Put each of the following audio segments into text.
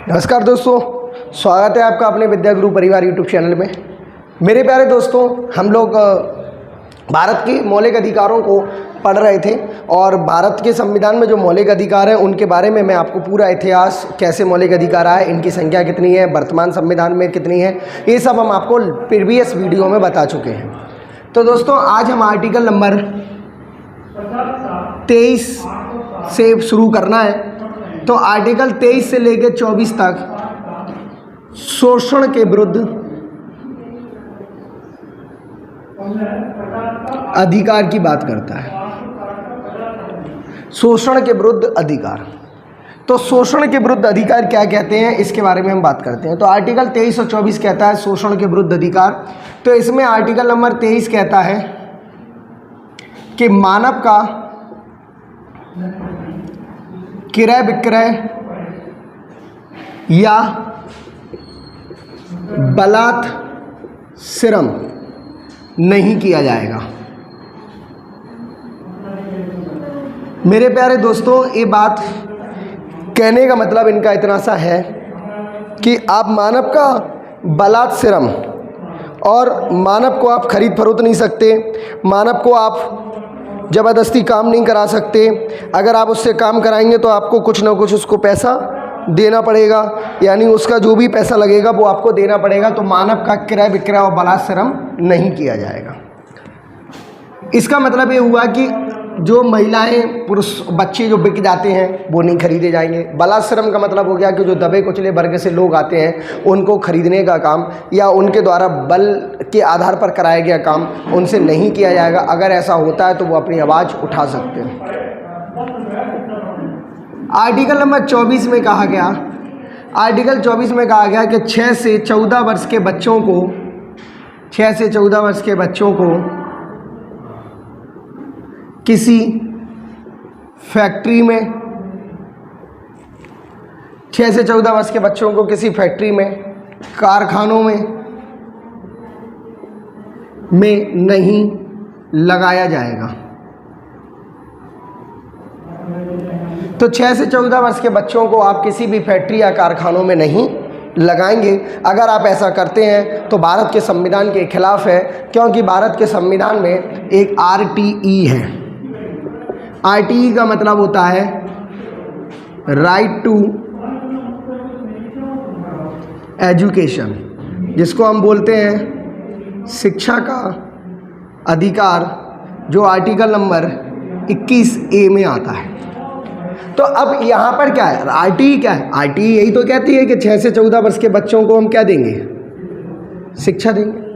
नमस्कार दोस्तों, स्वागत है आपका अपने विद्या गुरु परिवार यूट्यूब चैनल में। मेरे प्यारे दोस्तों, हम लोग भारत के मौलिक अधिकारों को पढ़ रहे थे और भारत के संविधान में जो मौलिक अधिकार हैं उनके बारे में मैं आपको पूरा इतिहास, कैसे मौलिक अधिकार आए, इनकी संख्या कितनी है, वर्तमान संविधान में कितनी है, ये सब हम आपको प्रीवियस वीडियो में बता चुके हैं। तो दोस्तों, आज हम आर्टिकल नंबर 23 से शुरू करना है। तो आर्टिकल 23 से लेकर 24 तक शोषण के विरुद्ध अधिकार की बात करता है। शोषण के विरुद्ध अधिकार। तो शोषण के विरुद्ध अधिकार क्या कहते हैं, इसके बारे में हम बात करते हैं। तो आर्टिकल 23 और 24 कहता है शोषण के विरुद्ध अधिकार। तो इसमें आर्टिकल नंबर 23 कहता है कि मानव का क्रय विक्रय या बलात्श्रम नहीं किया जाएगा। मेरे प्यारे दोस्तों, ये बात कहने का मतलब इनका इतना सा है कि आप मानव का बलात्श्रम और मानव को आप खरीद फरोख्त नहीं सकते, मानव को आप ज़बरदस्ती काम नहीं करा सकते। अगर आप उससे काम कराएंगे तो आपको कुछ ना कुछ उसको पैसा देना पड़ेगा, यानी उसका जो भी पैसा लगेगा वो आपको देना पड़ेगा। तो मानव का क्रय विक्रय और बलात्श्रम नहीं किया जाएगा। इसका मतलब ये हुआ कि जो महिलाएं, पुरुष, बच्चे जो बिक जाते हैं वो नहीं खरीदे जाएंगे। बलात्श्रम का मतलब हो गया कि जो दबे कुचले वर्ग से लोग आते हैं उनको खरीदने का काम या उनके द्वारा बल के आधार पर कराया गया काम उनसे नहीं किया जाएगा। अगर ऐसा होता है तो वो अपनी आवाज़ उठा सकते हैं। आर्टिकल नंबर 24 में कहा गया, आर्टिकल 24 में कहा गया कि 6 से 14 वर्ष के बच्चों को 6 से 14 वर्ष के बच्चों को किसी फैक्ट्री में 6 से 14 वर्ष के बच्चों को किसी फैक्ट्री में, कारखानों में नहीं लगाया जाएगा। तो 6 से 14 वर्ष के बच्चों को आप किसी भी फैक्ट्री या कारखानों में नहीं लगाएंगे। अगर आप ऐसा करते हैं तो भारत के संविधान के खिलाफ है, क्योंकि भारत के संविधान में एक RTE है। RTE का मतलब होता है राइट टू एजुकेशन, जिसको हम बोलते हैं शिक्षा का अधिकार, जो आर्टिकल नंबर 21A में आता है। तो अब यहाँ पर क्या है, RTE क्या है? RTE यही तो कहती है कि 6 से 14 वर्ष के बच्चों को हम क्या देंगे, शिक्षा देंगे।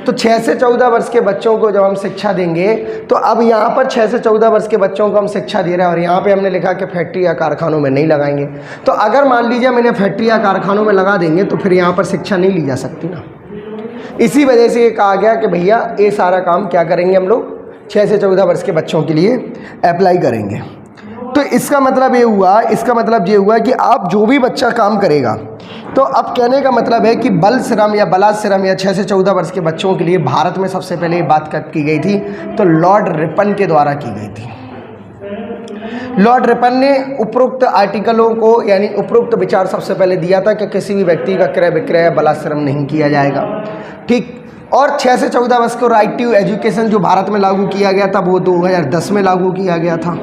तो 6 से 14 वर्ष के बच्चों को जब हम शिक्षा देंगे, तो अब यहाँ पर 6 से 14 वर्ष के बच्चों को हम शिक्षा दे रहे हैं और यहाँ पे हमने लिखा कि फैक्ट्री या कारखानों में नहीं लगाएंगे। तो अगर मान लीजिए मैंने फैक्ट्री या कारखानों में लगा देंगे तो फिर यहाँ पर शिक्षा नहीं ली जा सकती ना। इसी वजह से ये कहा गया कि भैया ये सारा काम क्या करेंगे, हम लोग 6 से 14 वर्ष के बच्चों के लिए अप्लाई करेंगे। तो इसका मतलब ये हुआ, कि आप जो भी बच्चा काम करेगा, तो अब कहने का मतलब है कि बल श्रम या बलात्श्रम या 6 से 14 वर्ष के बच्चों के लिए भारत में सबसे पहले ये बात कब की गई थी, तो लॉर्ड रिपन के द्वारा की गई थी। लॉर्ड रिपन ने उपरोक्त आर्टिकलों को, यानी उपरोक्त विचार सबसे पहले दिया था कि किसी भी व्यक्ति का क्रय विक्रय या बलात्श्रम नहीं किया जाएगा। ठीक। और 6 से 14 वर्ष को राइट टू एजुकेशन जो भारत में लागू किया गया था वो 2010 में लागू किया गया था।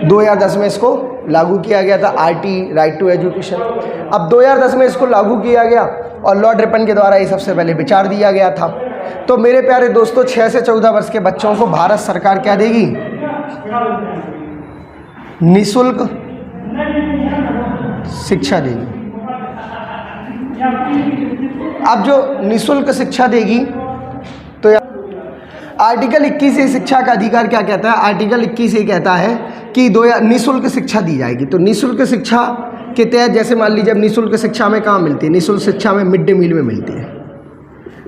2010 में इसको लागू किया गया था, RTE राइट टू एजुकेशन। अब 2010 में इसको लागू किया गया और लॉर्ड रिपन के द्वारा ये सबसे पहले विचार दिया गया था। तो मेरे प्यारे दोस्तों, 6 से 14 वर्ष के बच्चों को भारत सरकार क्या देगी, निःशुल्क शिक्षा देगी। अब जो निःशुल्क शिक्षा देगी, तो आर्टिकल 21 से शिक्षा का अधिकार क्या कहता है, आर्टिकल 21 ये कहता है कि निःशुल्क शिक्षा दी जाएगी। तो निःशुल्क शिक्षा के तहत, जैसे मान लीजिए, अब निःशुल्क शिक्षा में कहाँ मिलती है, निःशुल्क शिक्षा में मिड डे मील में मिलती है।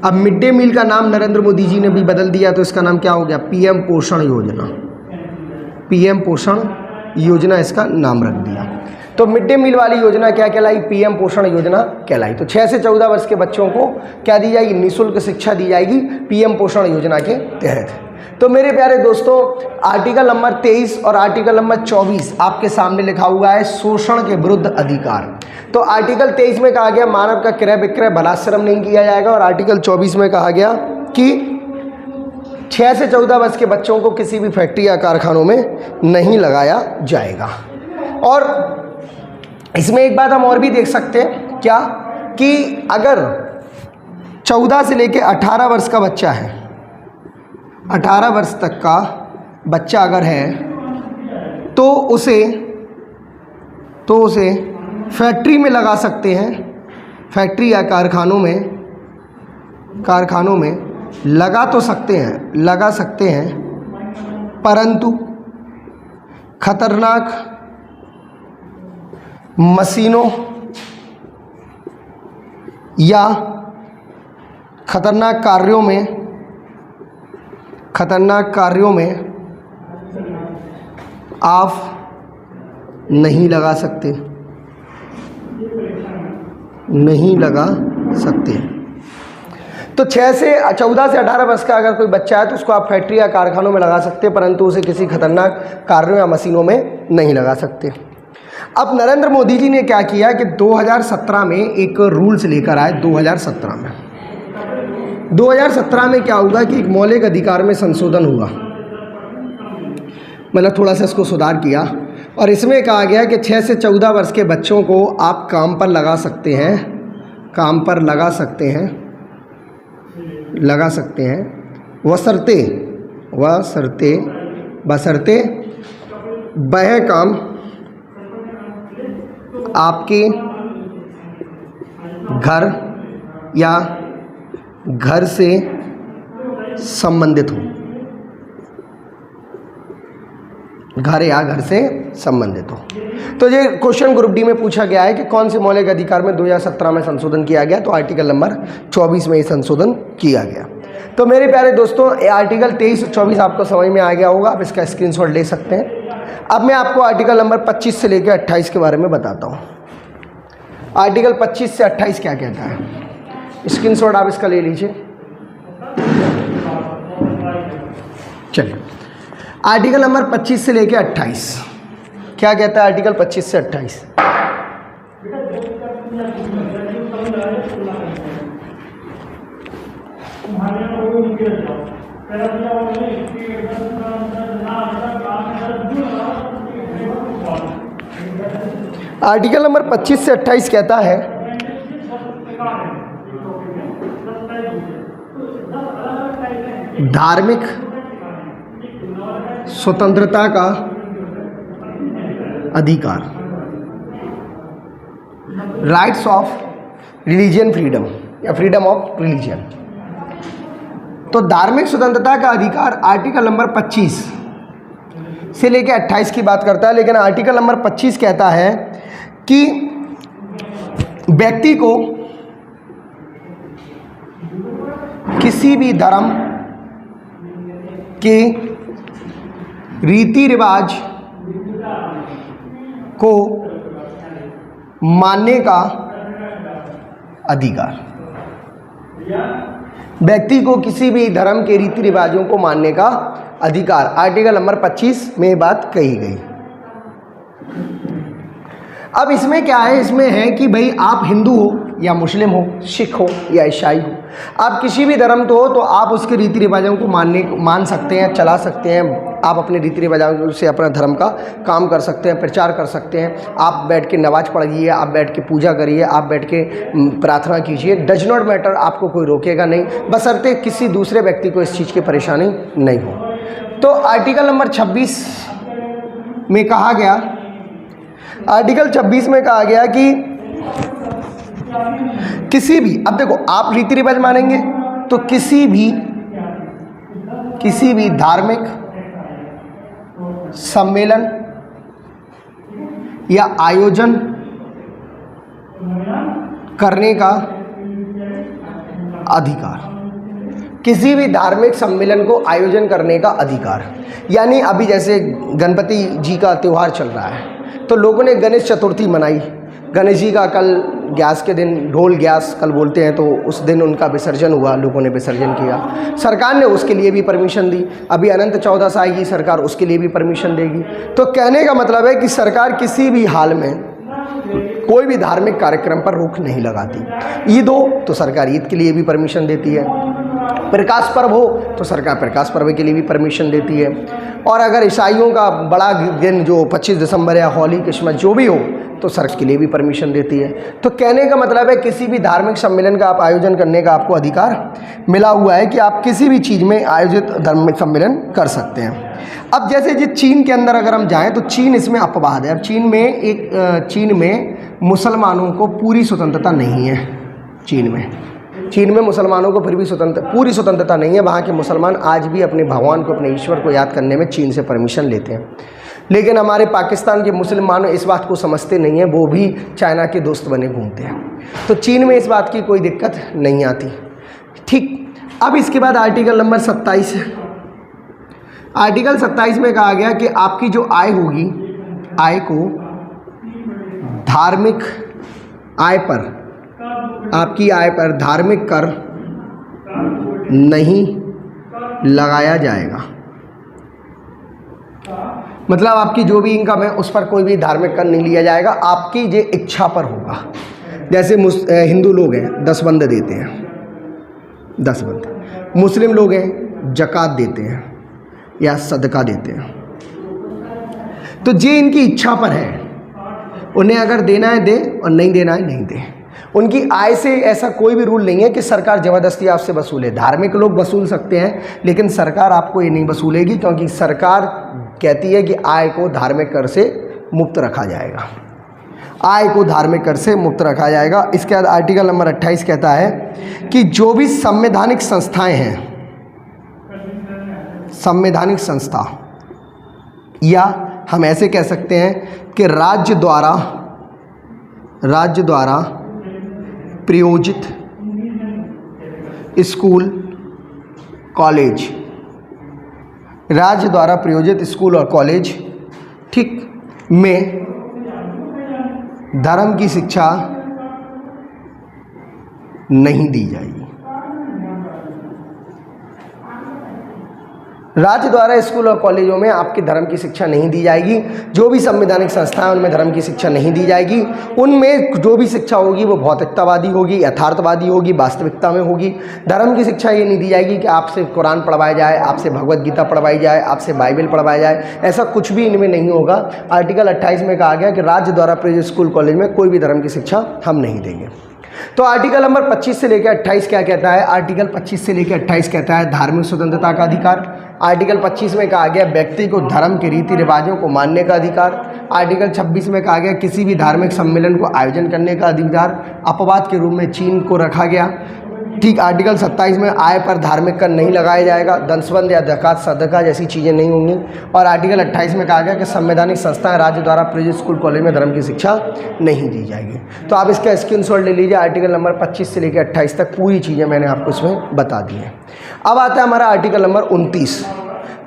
अब मिड डे मील का नाम नरेंद्र मोदी जी ने भी बदल दिया, तो इसका नाम क्या हो गया, PM पोषण योजना। PM पोषण योजना इसका नाम रख दिया। तो मिड डे मील वाली योजना क्या कहलाई, PM पोषण योजना कहलाई। तो 6 से 14 वर्ष के बच्चों को क्या दी जाएगी, निःशुल्क शिक्षा दी जाएगी PM पोषण योजना के तहत। तो मेरे प्यारे दोस्तों, आर्टिकल नंबर 23 और आर्टिकल नंबर 24 आपके सामने लिखा हुआ है शोषण के विरुद्ध अधिकार। तो आर्टिकल 23 में कहा गया मानव का क्रय विक्रय बलात्श्रम नहीं किया जाएगा, और आर्टिकल 24 में कहा गया कि 6 से 14 वर्ष के बच्चों को किसी भी फैक्ट्री या कारखानों में नहीं लगाया जाएगा। और इसमें एक बात हम और भी देख सकते हैं, क्या कि अगर 14 से लेकर 18 वर्ष का बच्चा है, 18 वर्ष तक का बच्चा अगर है, तो उसे फैक्ट्री में लगा सकते हैं, फैक्ट्री या कारखानों में लगा सकते हैं, परंतु खतरनाक मशीनों या खतरनाक कार्यों में आप नहीं लगा सकते। तो 14 से 18 वर्ष का अगर कोई बच्चा है तो उसको आप फैक्ट्री या कारखानों में लगा सकते हैं, परंतु उसे किसी खतरनाक कार्यों या मशीनों में नहीं लगा सकते। अब नरेंद्र मोदी जी ने क्या किया कि 2017 में एक रूल्स लेकर आए। 2017 में क्या हुआ कि एक मौलिक अधिकार में संशोधन हुआ, मतलब थोड़ा सा इसको सुधार किया, और इसमें कहा गया कि 6 से 14 वर्ष के बच्चों को आप काम पर लगा सकते हैं, बशर्ते वह काम आपके घर या घर से संबंधित हो। तो ये क्वेश्चन ग्रुप डी में पूछा गया है कि कौन से मौलिक अधिकार में 2017 में संशोधन किया गया, तो आर्टिकल नंबर 24 में ये संशोधन किया गया। तो मेरे प्यारे दोस्तों, ये आर्टिकल 23 और 24 आपको समझ में आ गया होगा, आप इसका स्क्रीनशॉट ले सकते हैं। अब मैं आपको आर्टिकल नंबर 25 से लेकर 28 के बारे में बताता हूँ। आर्टिकल 25 से 28 क्या कहता है, स्क्रीनशॉट आप इसका ले लीजिए। चलिए, आर्टिकल नंबर 25 से लेकर 28 क्या कहता है। आर्टिकल 25 से 28 आर्टिकल नंबर 25 से 28 कहता है धार्मिक स्वतंत्रता का अधिकार, राइट्स ऑफ रिलीजियन फ्रीडम या फ्रीडम ऑफ रिलीजन। तो धार्मिक स्वतंत्रता का अधिकार आर्टिकल नंबर 25 से लेकर 28 की बात करता है, लेकिन आर्टिकल नंबर 25 कहता है कि व्यक्ति को किसी भी धर्म के रीति रिवाज को मानने का अधिकार, व्यक्ति को किसी भी धर्म के रीति रिवाजों को मानने का अधिकार, आर्टिकल नंबर 25 में बात कही गई। अब इसमें क्या है, इसमें है कि भाई आप हिंदू हो या मुस्लिम हो, सिख हो या ईसाई हो, आप किसी भी धर्म तो हो, तो आप उसके रीति रिवाजों को मान सकते हैं, चला सकते हैं। आप अपने रीति रिवाजों से अपना धर्म का काम कर सकते हैं, प्रचार कर सकते हैं। आप बैठ के नमाज पढ़िए, आप बैठ के पूजा करिए, आप बैठ के प्रार्थना कीजिए, डज नॉट मैटर, आपको कोई रोकेगा नहीं, बशर्ते किसी दूसरे व्यक्ति को इस चीज़ की परेशानी नहीं हो। तो आर्टिकल नंबर 26 में कहा गया, आर्टिकल 26 में कहा गया कि किसी भी, अब देखो आप रीति रिवाज मानेंगे तो किसी भी धार्मिक सम्मेलन या आयोजन करने का अधिकार, किसी भी धार्मिक सम्मेलन को आयोजन करने का अधिकार। यानी अभी जैसे गणपति जी का त्यौहार चल रहा है, तो लोगों ने गणेश चतुर्थी मनाई, गणेश जी का कल ग्यास के दिन ढोल ग्यास कल बोलते हैं, तो उस दिन उनका विसर्जन हुआ, लोगों ने विसर्जन किया, सरकार ने उसके लिए भी परमिशन दी। अभी अनंत चौदस आएगी सरकार, उसके लिए भी परमिशन देगी। तो कहने का मतलब है कि सरकार किसी भी हाल में कोई भी धार्मिक कार्यक्रम पर रोक नहीं लगाती। ईद हो तो सरकार ईद के लिए भी परमिशन देती है, प्रकाश पर्व हो तो सरकार प्रकाश पर्व के लिए भी परमिशन देती है, और अगर ईसाइयों का बड़ा दिन जो 25 दिसंबर या होली क्रिसमस जो भी हो तो सरकार के लिए भी परमिशन देती है। तो कहने का मतलब है किसी भी धार्मिक सम्मेलन का आप आयोजन करने का आपको अधिकार मिला हुआ है कि आप किसी भी चीज़ में आयोजित धार्मिक सम्मेलन कर सकते हैं। अब जैसे जी चीन के अंदर अगर हम जाएं तो चीन इसमें अपवाद है। अब चीन में मुसलमानों को पूरी स्वतंत्रता नहीं है। चीन में मुसलमानों को फिर भी पूरी स्वतंत्रता नहीं है। वहाँ के मुसलमान आज भी अपने भगवान को, अपने ईश्वर को याद करने में चीन से परमिशन लेते हैं। लेकिन हमारे पाकिस्तान के मुसलमान इस बात को समझते नहीं हैं, वो भी चाइना के दोस्त बने घूमते हैं। तो चीन में इस बात की कोई दिक्कत नहीं आती। ठीक, अब इसके बाद आर्टिकल नंबर 27 है। आर्टिकल 27 में कहा गया कि आपकी जो आय होगी, आय को धार्मिक आय पर, आपकी आय पर धार्मिक कर नहीं लगाया जाएगा। मतलब आपकी जो भी इनकम है उस पर कोई भी धार्मिक कर नहीं लिया जाएगा, आपकी जो इच्छा पर होगा। जैसे हिंदू लोग हैं 10 बंद देते हैं, 10 बंद। मुस्लिम लोग हैं ज़कात देते हैं या सदका देते हैं। तो ये इनकी इच्छा पर है, उन्हें अगर देना है दे और नहीं देना है नहीं दे। उनकी आय से ऐसा कोई भी रूल नहीं है कि सरकार ज़बरदस्ती आपसे वसूले। धार्मिक लोग वसूल सकते हैं लेकिन सरकार आपको ये नहीं वसूलेगी, क्योंकि सरकार कहती है कि आय को धार्मिक कर से मुक्त रखा जाएगा। आय को धार्मिक कर से मुक्त रखा जाएगा। इसके बाद आर्टिकल नंबर 28 कहता है कि जो भी संवैधानिक संस्थाएं हैं, संवैधानिक संस्था, या हम ऐसे कह सकते हैं कि राज्य द्वारा प्रायोजित स्कूल कॉलेज, राज्य द्वारा प्रायोजित स्कूल और कॉलेज, ठीक, में धर्म की शिक्षा नहीं दी जाएगी। राज्य द्वारा स्कूल और कॉलेजों में आपकी धर्म की शिक्षा नहीं दी जाएगी। जो भी संवैधानिक संस्थाएं उनमें धर्म की शिक्षा नहीं दी जाएगी। उनमें जो भी शिक्षा होगी वो भौतिकतावादी होगी, यथार्थवादी होगी, वास्तविकता में होगी। धर्म की शिक्षा ये नहीं दी जाएगी कि आपसे कुरान पढ़वाया जाए, आपसे भगवत गीता पढ़वाई जाए, आपसे बाइबल पढ़वाया जाए, ऐसा कुछ भी इनमें नहीं होगा। आर्टिकल 28 में कहा गया कि राज्य द्वारा प्रायोजित स्कूल कॉलेज में कोई भी धर्म की शिक्षा हम नहीं देंगे। तो आर्टिकल नंबर 25 से लेकर 28 क्या कहता है? आर्टिकल 25 से लेकर 28 कहता है धार्मिक स्वतंत्रता का अधिकार। आर्टिकल 25 में कहा गया व्यक्ति को धर्म के रीति रिवाजों को मानने का अधिकार। आर्टिकल 26 में कहा गया किसी भी धार्मिक सम्मेलन को आयोजन करने का अधिकार अपवाद के रूप में चीन को रखा गया। ठीक, आर्टिकल 27 में आय पर धार्मिक कर नहीं लगाया जाएगा, दंशबंद या ज़कात सदका जैसी चीज़ें नहीं होंगी। और आर्टिकल 28 में कहा गया कि संवैधानिक संस्थाएं राज्य द्वारा प्रायोजित स्कूल कॉलेज में धर्म की शिक्षा नहीं दी जाएगी। तो आप इसका स्क्रीनशॉट ले लीजिए। आर्टिकल नंबर 25 से लेकर 28 तक पूरी चीज़ें मैंने आपको इसमें बता दी हैं। अब आता है हमारा आर्टिकल नंबर 29।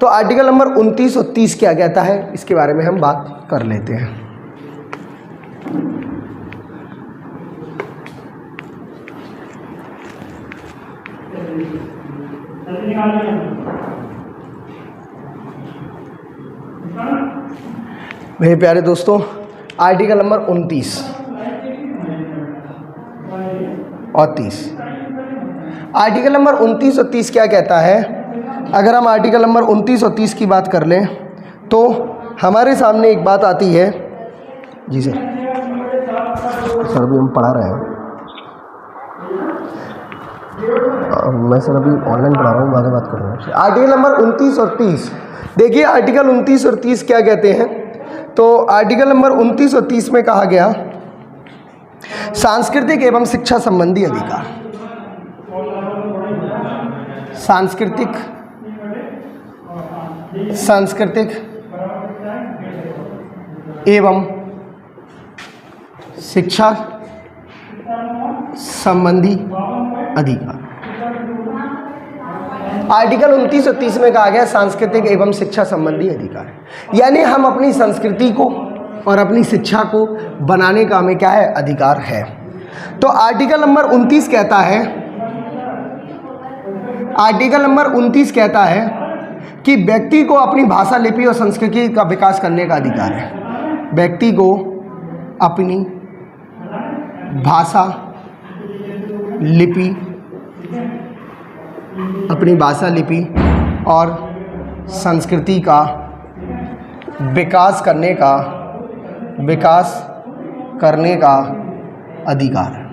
तो आर्टिकल नंबर 29 और 30 क्या कहता है, इसके बारे में हम बात कर लेते हैं। मेरे प्यारे दोस्तों, आर्टिकल नंबर 29 और 30। आर्टिकल नंबर 29 और 30 क्या कहता है? अगर हम आर्टिकल नंबर 29 और 30 की बात कर लें तो हमारे सामने एक बात आती है। जी सर, अभी हम पढ़ा रहे हैं। मैं सर अभी ऑनलाइन पढ़ा रहा हूँ, बाद में बात कर रहा हूँ। आर्टिकल नंबर 29 और 30 देखिए। आर्टिकल 29 और 30 क्या कहते हैं? तो आर्टिकल नंबर 29 और 30 में कहा गया सांस्कृतिक एवं शिक्षा संबंधी अधिकार। सांस्कृतिक एवं शिक्षा संबंधी अधिकार। आर्टिकल 29 और 30 में कहा गया सांस्कृतिक एवं शिक्षा संबंधी अधिकार, यानी हम अपनी संस्कृति को और अपनी शिक्षा को बनाने का हमें क्या है? अधिकार है। तो आर्टिकल नंबर 29 कहता है, आर्टिकल नंबर 29 कहता है कि व्यक्ति को अपनी भाषा, लिपि और संस्कृति का विकास करने का अधिकार है। व्यक्ति को अपनी भाषा, लिपि, अपनी भाषा, लिपि और संस्कृति का विकास करने का अधिकार है।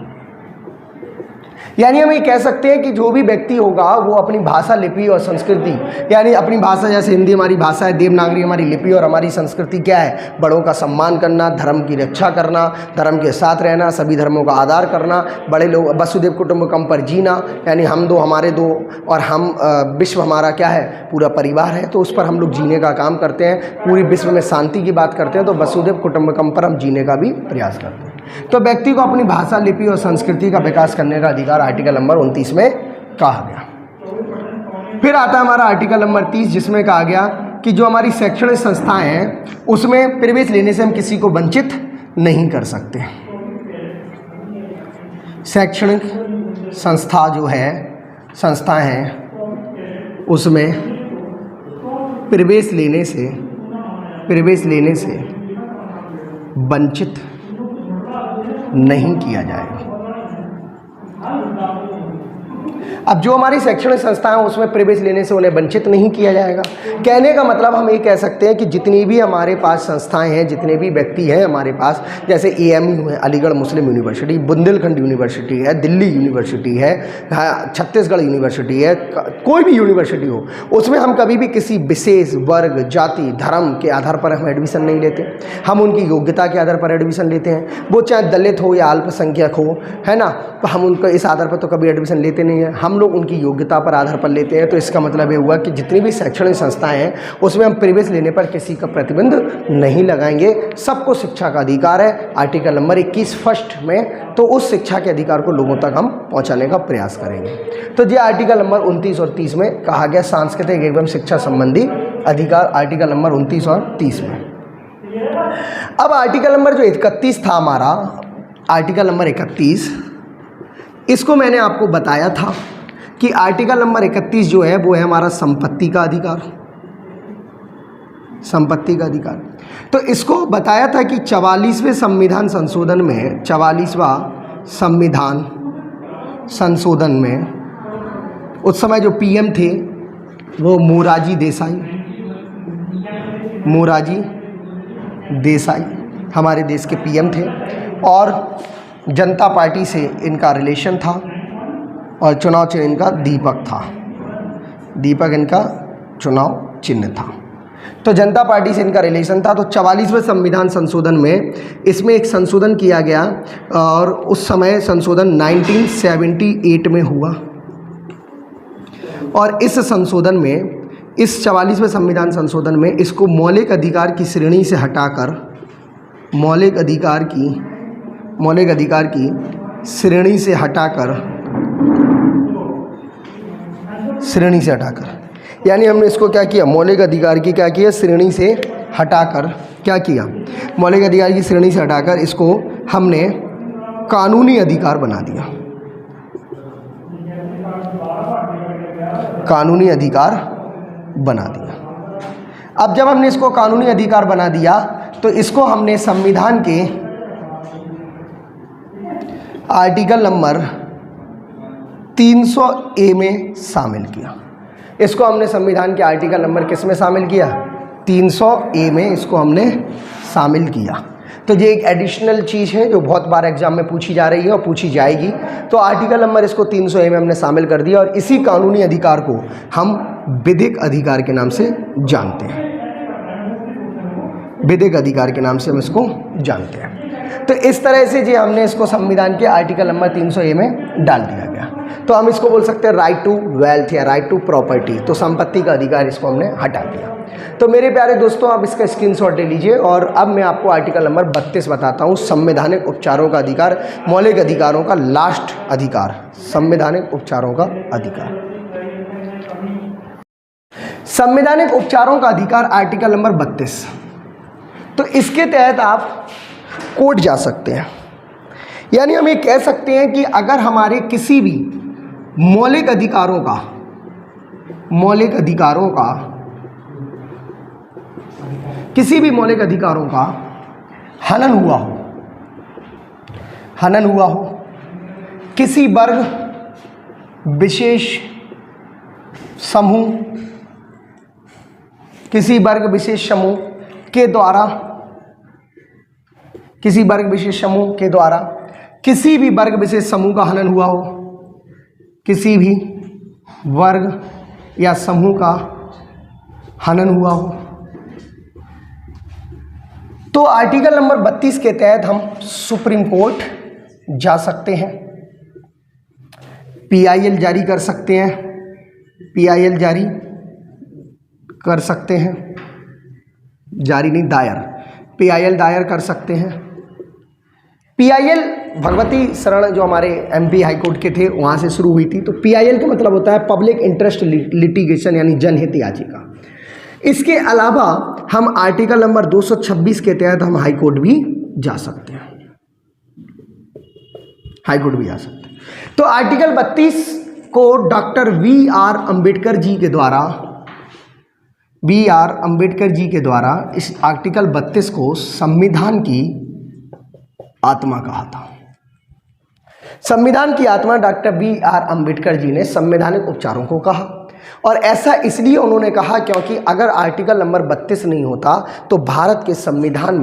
यानी हम ये कह सकते हैं कि जो भी व्यक्ति होगा वो अपनी भाषा, लिपि और संस्कृति, यानी अपनी भाषा जैसे हिंदी हमारी भाषा है, देवनागरी हमारी लिपि, और हमारी संस्कृति क्या है, बड़ों का सम्मान करना, धर्म की रक्षा करना, धर्म के साथ रहना, सभी धर्मों का आदर करना, बड़े लोग, वसुदेव कुटुंबकम पर जीना, यानी हम दो हमारे दो और हम विश्व हमारा क्या है, पूरा परिवार है, तो उस पर हम लोग जीने का काम करते हैं। पूरी विश्व में शांति की बात करते हैं, तो वसुदेव कुटुंबकम पर हम जीने का भी प्रयास करते हैं। तो व्यक्ति को अपनी भाषा, लिपि और संस्कृति का विकास करने का अधिकार आर्टिकल नंबर 29 में कहा गया। फिर आता है हमारा आर्टिकल नंबर 30, जिसमें कहा गया कि जो हमारी शैक्षणिक संस्थाएं हैं उसमें प्रवेश लेने से हम किसी को वंचित नहीं कर सकते। शैक्षणिक संस्था जो है, संस्थाएं हैं, उसमें प्रवेश लेने से वंचित नहीं किया जाएगा। अब जो हमारी शैक्षणिक संस्थाएं हैं उसमें प्रवेश लेने से उन्हें वंचित नहीं किया जाएगा। कहने का मतलब हम ये कह सकते हैं कि जितनी भी हमारे पास संस्थाएं हैं, जितने भी व्यक्ति हैं हमारे पास, जैसे AMU है, अलीगढ़ मुस्लिम यूनिवर्सिटी, बुंदेलखंड यूनिवर्सिटी है, दिल्ली यूनिवर्सिटी है, छत्तीसगढ़ यूनिवर्सिटी है, कोई भी यूनिवर्सिटी हो, उसमें हम कभी भी किसी विशेष वर्ग, जाति, धर्म के आधार पर हम एडमिशन नहीं लेते। हम उनकी योग्यता के आधार पर एडमिशन लेते हैं। वो चाहे दलित हो या अल्पसंख्यक हो, है ना, तो हम उनको इस आधार पर तो कभी एडमिशन लेते नहीं हैं। हम लोग उनकी योग्यता पर आधार पर लेते हैं। तो इसका मतलब ये हुआ कि जितनी भी शैक्षणिक संस्थाएं हैं उसमें हम प्रवेश लेने पर किसी का प्रतिबंध नहीं लगाएंगे। सबको शिक्षा का अधिकार है। आर्टिकल नंबर 21 फर्स्ट में तो उस शिक्षा के अधिकार को लोगों तक हम पहुंचाने का प्रयास करेंगे। तो ये आर्टिकल नंबर 29 और 30 में कहा गया सांस्कृतिक एवं शिक्षा संबंधी अधिकार, आर्टिकल नंबर 29 और 30 में। अब आर्टिकल नंबर जो 31 था हमारा, आर्टिकल नंबर 31, इसको मैंने आपको बताया था कि आर्टिकल नंबर 31 जो है वो है हमारा संपत्ति का अधिकार, संपत्ति का अधिकार। तो इसको बताया था कि 44वें संविधान संशोधन में, 44वां संविधान संशोधन में उस समय जो PM थे वो मोरारजी देसाई हमारे देश के PM थे, और जनता पार्टी से इनका रिलेशन था, और चुनाव चिन्ह इनका दीपक था। दीपक इनका चुनाव चिन्ह था। तो जनता पार्टी से इनका रिलेशन था। तो 44वें संविधान संशोधन में इसमें एक संशोधन किया गया, और उस समय संशोधन 1978 में हुआ। और इस संशोधन में, इस 44वें संविधान संशोधन में इसको मौलिक अधिकार की श्रेणी से हटाकर, मौलिक अधिकार की श्रेणी से हटाकर, यानी हमने इसको क्या किया, मौलिक अधिकार की क्या किया, श्रेणी से हटाकर क्या किया, मौलिक अधिकार की श्रेणी से हटाकर इसको हमने कानूनी अधिकार बना दिया। कानूनी अधिकार बना दिया। अब जब हमने इसको कानूनी अधिकार बना दिया तो इसको हमने संविधान के आर्टिकल नंबर 300A में शामिल किया। इसको हमने संविधान के आर्टिकल नंबर किस में शामिल किया, 300A में इसको हमने शामिल किया। तो ये एक एडिशनल चीज़ है जो बहुत बार एग्जाम में पूछी जा रही है और पूछी जाएगी। तो आर्टिकल नंबर इसको 300A में हमने शामिल कर दिया, और इसी कानूनी अधिकार को हम विधिक अधिकार के नाम से जानते हैं। विधिक अधिकार के नाम से हम इसको जानते हैं। तो इस तरह से जो हमने इसको संविधान के आर्टिकल नंबर 300A में डाल दिया गया। तो हम इसको बोल सकते हैं राइट टू वेल्थ या राइट टू प्रॉपर्टी। तो संपत्ति का अधिकार इसको हमने हटा दिया। तो मेरे प्यारे दोस्तों, आप इसका स्क्रीनशॉट ले लीजिए। और अब मैं आपको आर्टिकल नंबर 32 बताता हूँ, संवैधानिक उपचारों का अधिकार, मौलिक अधिकारों का लास्ट अधिकार, संवैधानिक उपचारों का अधिकार। संवैधानिक उपचारों का अधिकार आर्टिकल नंबर 32। तो इसके तहत आप कोर्ट जा सकते हैं। यानी हम ये कह सकते हैं कि अगर हमारे किसी भी मौलिक अधिकारों का हनन हुआ हो किसी वर्ग विशेष समूह के द्वारा किसी भी वर्ग विशेष समूह का हनन हुआ हो, किसी भी वर्ग या समूह का हनन हुआ हो, तो आर्टिकल नंबर 32 के तहत हम सुप्रीम कोर्ट जा सकते हैं, PIL जारी कर सकते हैं, PIL दायर कर सकते हैं। PIL भगवती शरण जो हमारे MP हाई कोर्ट के थे वहाँ से शुरू हुई थी। तो PIL का मतलब होता है पब्लिक इंटरेस्ट लिटिगेशन, यानी जनहित याचिका। इसके अलावा हम आर्टिकल नंबर 226 के तहत हम हाई कोर्ट भी जा सकते हैं, तो आर्टिकल 32 को डॉक्टर B.R. अम्बेडकर जी के द्वारा इस आर्टिकल 32 को संविधान की आत्मा कहा था। संविधान की आत्मा डॉक्टर B.R. अम्बेडकर जी ने संवैधानिक उपचारों को कहा, और ऐसा इसलिए उन्होंने कहा क्योंकि अगर आर्टिकल नंबर 32 नहीं होता तो भारत के संविधान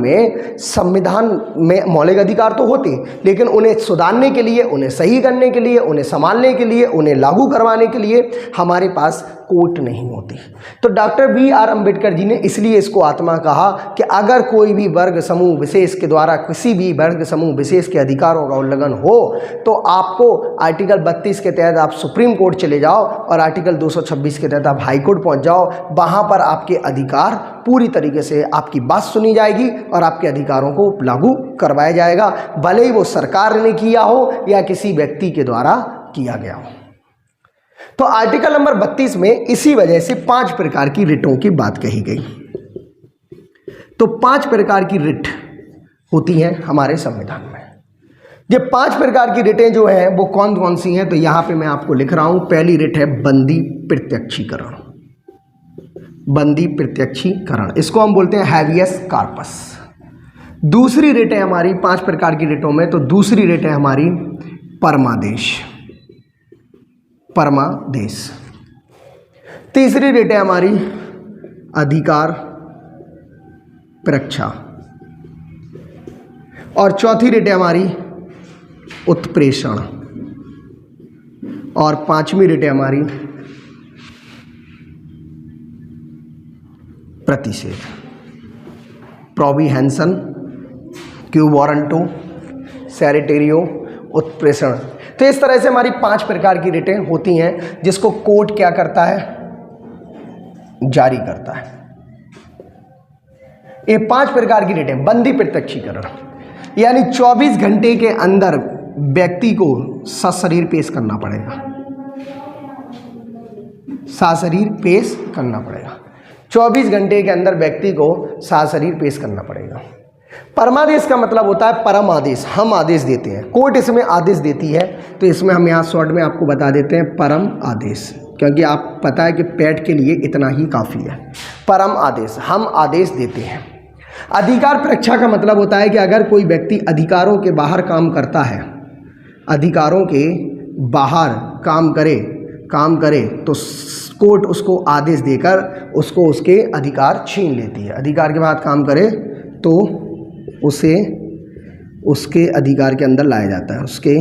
में मौलिक अधिकार तो होते, लेकिन उन्हें सुधारने के लिए, उन्हें सही करने के लिए, उन्हें संभालने के लिए, उन्हें लागू करवाने के लिए हमारे पास कोर्ट नहीं होती। तो डॉक्टर B.R. अम्बेडकर जी ने इसलिए इसको आत्मा कहा कि अगर कोई भी वर्ग समूह विशेष के द्वारा किसी भी वर्ग समूह विशेष के अधिकारों का उल्लंघन हो तो आपको आर्टिकल 32 के तहत आप सुप्रीम कोर्ट चले जाओ और आर्टिकल 226 के तहत आप हाई कोर्ट पहुंच जाओ। वहां पर आपके अधिकार पूरी तरीके से, आपकी बात सुनी जाएगी और आपके अधिकारों को लागू करवाया जाएगा, भले ही वो सरकार ने किया हो या किसी व्यक्ति के द्वारा किया गया हो। तो आर्टिकल नंबर 32 में इसी वजह से 5 प्रकार की रिटों की बात कही गई। तो 5 प्रकार की रिट होती हैं हमारे संविधान में। ये 5 प्रकार की रिटें जो हैं वो कौन कौन सी हैं, तो यहाँ पे मैं आपको लिख रहा हूँ। पहली रिट है बंदी प्रत्यक्षीकरण, इसको हम बोलते हैं हैवियस कार्पस। दूसरी रिट है हमारी 5 प्रकार की रिटों में, तो दूसरी रिट है हमारी परमादेश। तीसरी रिट है हमारी अधिकार परीक्षा, और चौथी रिट है हमारी उत्प्रेषण, और 5वीं रिट है हमारी प्रतिषेध, प्रोविहेंसन, क्यू वारंटो, सैरिटेरियो, उत्प्रेषण। तो इस तरह से हमारी 5 प्रकार की रिटें होती हैं जिसको कोर्ट क्या करता है, जारी करता है। ये 5 प्रकार की रिटें। बंदी प्रत्यक्षीकरण यानी 24 घंटे के अंदर व्यक्ति को सशरीर पेश करना पड़ेगा, 24 घंटे के अंदर व्यक्ति को सशरीर पेश करना पड़ेगा। परमादेश का मतलब होता है परम आदेश, हम आदेश देते हैं, कोर्ट इसमें आदेश देती है। तो इसमें हम यहाँ शॉर्ट में आपको बता देते हैं परम आदेश, क्योंकि आप पता है कि पैट के लिए इतना ही काफ़ी है। परम आदेश, हम आदेश देते हैं। अधिकार परीक्षा का मतलब होता है कि अगर कोई व्यक्ति अधिकारों के बाहर काम करता है, अधिकारों के बाहर काम करे तो कोर्ट उसको आदेश देकर उसको उसके अधिकार छीन लेती है। अधिकार के बाद काम करे तो उसे उसके अधिकार के अंदर लाया जाता है, उसके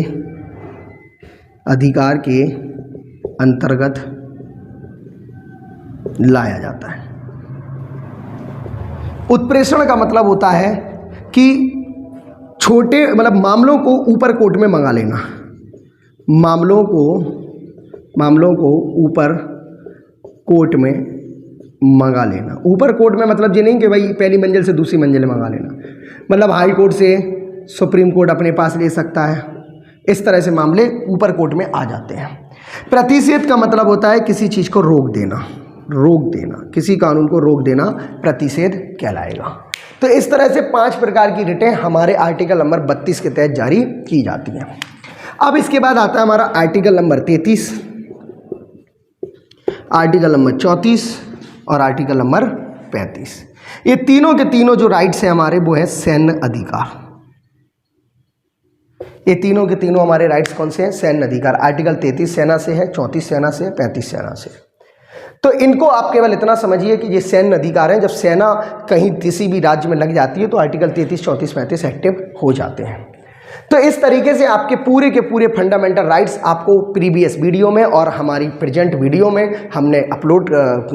अधिकार के अंतर्गत लाया जाता है। उत्प्रेषण का मतलब होता है कि छोटे मतलब मामलों को ऊपर कोर्ट में मंगा लेना, मामलों को ऊपर कोर्ट में मंगा लेना। ऊपर कोर्ट में मतलब ये नहीं कि भाई पहली मंजिल से दूसरी मंजिल में मंगा लेना, मतलब हाई कोर्ट से सुप्रीम कोर्ट अपने पास ले सकता है। इस तरह से मामले ऊपर कोर्ट में आ जाते हैं। प्रतिषेध का मतलब होता है किसी चीज़ को रोक देना, रोक देना, किसी कानून को रोक देना प्रतिषेध कहलाएगा। तो इस तरह से 5 प्रकार की रिटें हमारे आर्टिकल नंबर 32 के तहत जारी की जाती हैं। अब इसके बाद आता है हमारा आर्टिकल नंबर 33, आर्टिकल नंबर 34 और आर्टिकल नंबर 35। ये तीनों के तीनों जो राइट्स हैं हमारे वो है सैन्य अधिकार। ये तीनों के तीनों हमारे राइट्स कौन से हैं? सैन्य अधिकार। आर्टिकल 33 सेना से है, 34 सेना से है, 35 सेना से। तो इनको आप केवल इतना समझिए कि ये सैन्य अधिकार हैं। जब सेना कहीं किसी भी राज्य में लग जाती है तो आर्टिकल 33, 34, 35 एक्टिव हो जाते हैं। तो इस तरीके से आपके पूरे के पूरे फंडामेंटल राइट्स आपको प्रीवियस वीडियो में और हमारी प्रेजेंट वीडियो में हमने अपलोड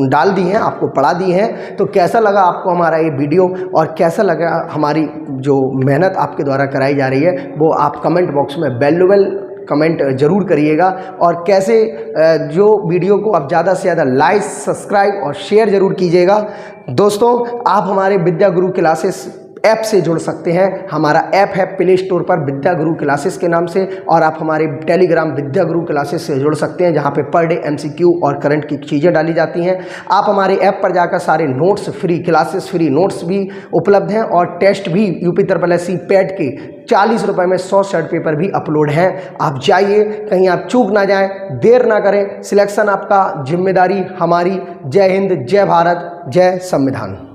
डाल दी हैं, आपको पढ़ा दी हैं। तो कैसा लगा आपको हमारा ये वीडियो और कैसा लगा हमारी जो मेहनत आपके द्वारा कराई जा रही है, वो आप कमेंट बॉक्स में वैल्यूएबल कमेंट जरूर करिएगा। और कैसे जो वीडियो को आप ज़्यादा से ज़्यादा लाइक, सब्सक्राइब और शेयर जरूर कीजिएगा। दोस्तों, आप हमारे विद्या गुरु क्लासेस ऐप से जुड़ सकते हैं। हमारा ऐप है प्ले स्टोर पर विद्या गुरु क्लासेस के नाम से, और आप हमारे टेलीग्राम विद्या गुरु क्लासेस से जुड़ सकते हैं, जहां पे पर डे MCQ और करंट की चीज़ें डाली जाती हैं। आप हमारे ऐप पर जाकर सारे notes free, classes free notes भी उपलब्ध हैं, और टेस्ट भी UP-SSC पैट के 40 रुपये में 100 शर्ट पेपर भी अपलोड हैं। आप जाइए, कहीं आप चूक ना जाएं, देर ना करें। सिलेक्शन आपका, जिम्मेदारी हमारी। जय हिंद, जय भारत, जय संविधान।